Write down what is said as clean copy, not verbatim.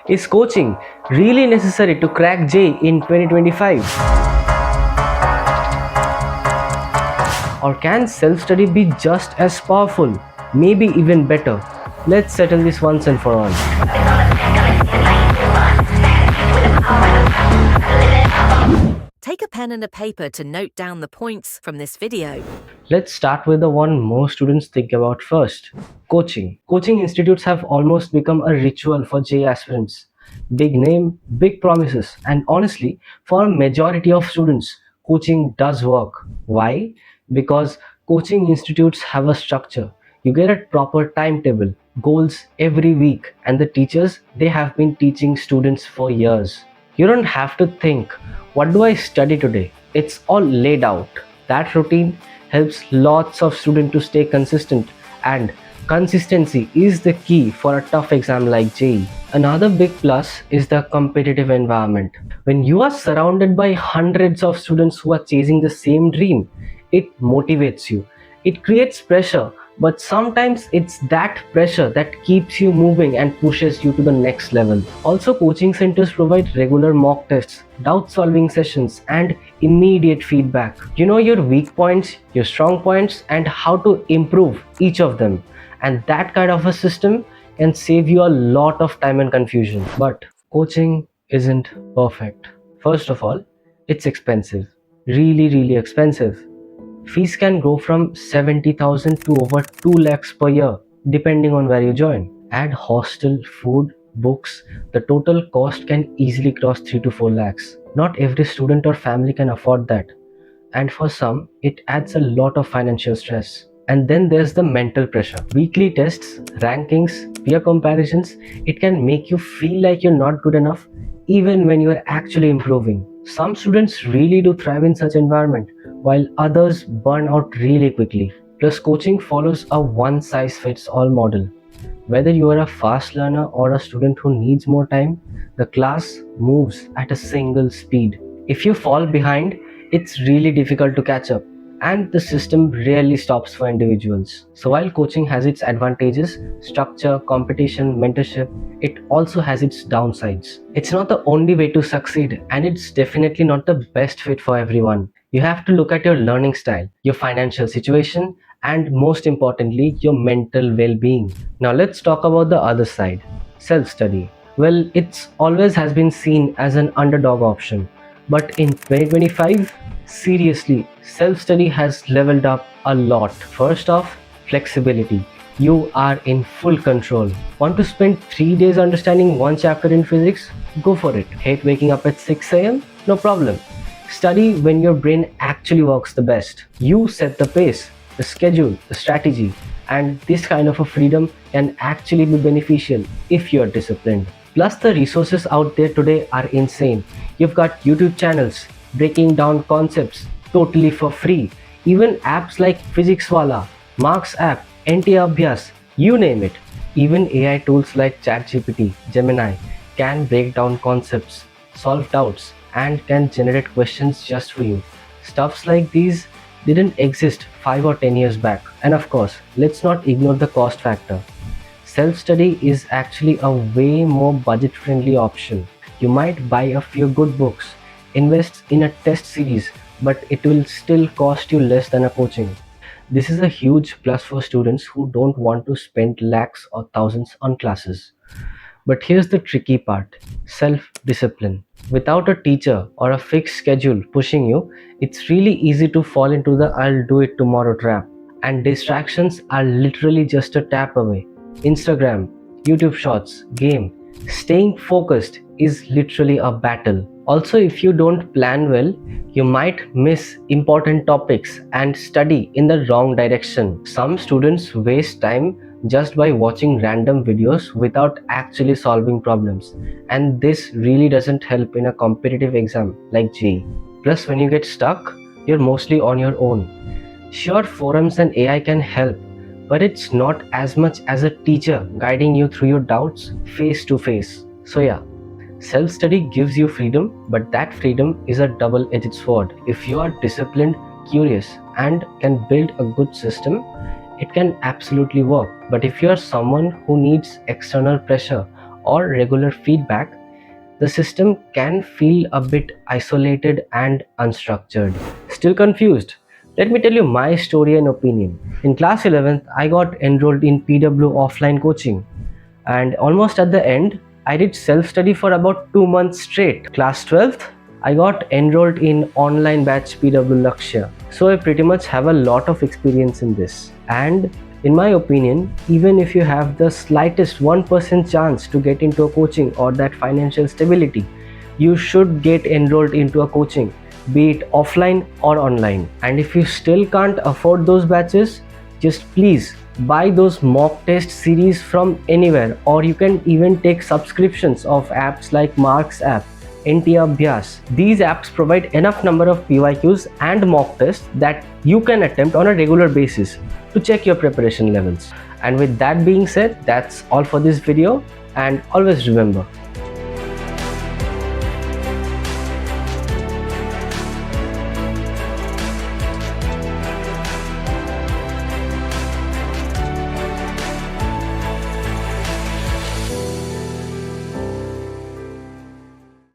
Is coaching really necessary to crack J in 2025? Or can self-study be just as powerful, maybe even better? Let's settle this once and for all. Take a pen and a paper to note down the points from this video. Let's start with the one most students think about first, coaching. Coaching institutes have almost become a ritual for J aspirants. Big name, big promises, and honestly, for a majority of students, coaching does work. Why? Because coaching institutes have a structure. You get a proper timetable, goals every week, and the teachers, they have been teaching students for years. You don't have to think, what do I study today? It's all laid out. That routine helps lots of students to stay consistent, and consistency is the key for a tough exam like JEE. Another big plus is the competitive environment. When you are surrounded by hundreds of students who are chasing the same dream, it motivates you. It creates pressure, but sometimes it's that pressure that keeps you moving and pushes you to the next level. Also, coaching centers provide regular mock tests, doubt solving sessions, and immediate feedback. You know your weak points, your strong points, and how to improve each of them. And that kind of a system can save you a lot of time and confusion. But coaching isn't perfect. First of all, it's expensive. Really expensive. Fees can go from 70,000 to over 2 lakhs per year, depending on where you join. Add hostel, food, books, the total cost can easily cross 3 to 4 lakhs. Not every student or family can afford that, and for some, it adds a lot of financial stress. And then there's the mental pressure. Weekly tests, rankings, peer comparisons, it can make you feel like you're not good enough even when you're actually improving. Some students really do thrive in such environment, while others burn out really quickly. Plus, coaching follows a one size fits all model. Whether you are a fast learner or a student who needs more time, the class moves at a single speed. If you fall behind, it's really difficult to catch up, and the system rarely stops for individuals. So while coaching has its advantages, structure, competition, mentorship, it also has its downsides. It's not the only way to succeed, and it's definitely not the best fit for everyone. You have to look at your learning style, your financial situation, and most importantly, your mental well-being. Now let's talk about the other side, self-study. Well, it's always has been seen as an underdog option, but in 2025, seriously, self-study has leveled up a lot. First off, flexibility. You are in full control. Want to spend 3 days understanding one chapter in physics? Go for it. Hate waking up at 6 a.m? No problem. Study when your brain actually works the best. You set the pace, the schedule, the strategy, and this kind of a freedom can actually be beneficial if you are disciplined. Plus, the resources out there today are insane. You've got YouTube channels breaking down concepts totally for free. Even apps like PhysicsWala, Marks app, ntaabhyas, you name it. Even AI tools like ChatGPT, Gemini can break down concepts, solve doubts, and can generate questions just for you. Stuffs like these didn't exist 5 or 10 years back. And of course, let's not ignore the cost factor. Self study is actually a way more budget friendly option. You might buy a few good books, invest in a test series, but it will still cost you less than a coaching. This is a huge plus for students who don't want to spend lakhs or thousands on classes. But here's the tricky part, self discipline. Without a teacher or a fixed schedule pushing you, it's really easy to fall into the I'll do it tomorrow trap. And distractions are literally just a tap away. Instagram, YouTube Shorts, game. Staying focused is literally a battle. Also, if you don't plan well, you might miss important topics and study in the wrong direction. Some students waste time just by watching random videos without actually solving problems, and this really doesn't help in a competitive exam like JEE. Plus, when you get stuck, you're mostly on your own. Sure, forums and AI can help, but it's not as much as a teacher guiding you through your doubts face to face. So yeah, self-study gives you freedom, but that freedom is a double-edged sword. If you are disciplined, curious, and can build a good system, it can absolutely work. But if you are someone who needs external pressure or regular feedback, the system can feel a bit isolated and unstructured. Still confused? Let me tell you my story and opinion. In class 11th, I got enrolled in PW offline coaching, and almost at the end, I did self-study for about 2 months straight. Class 12th, I got enrolled in online batch PW Lakshya. So I pretty much have a lot of experience in this. And in my opinion, even if you have the slightest 1% chance to get into a coaching or that financial stability, you should get enrolled into a coaching, be it offline or online. And if you still can't afford those batches, just please buy those mock test series from anywhere, or you can even take subscriptions of apps like Mark's app, ntaabhyas. These apps provide enough number of PYQs and mock tests that you can attempt on a regular basis to check your preparation levels. And with that being said, that's all for this video, and always remember,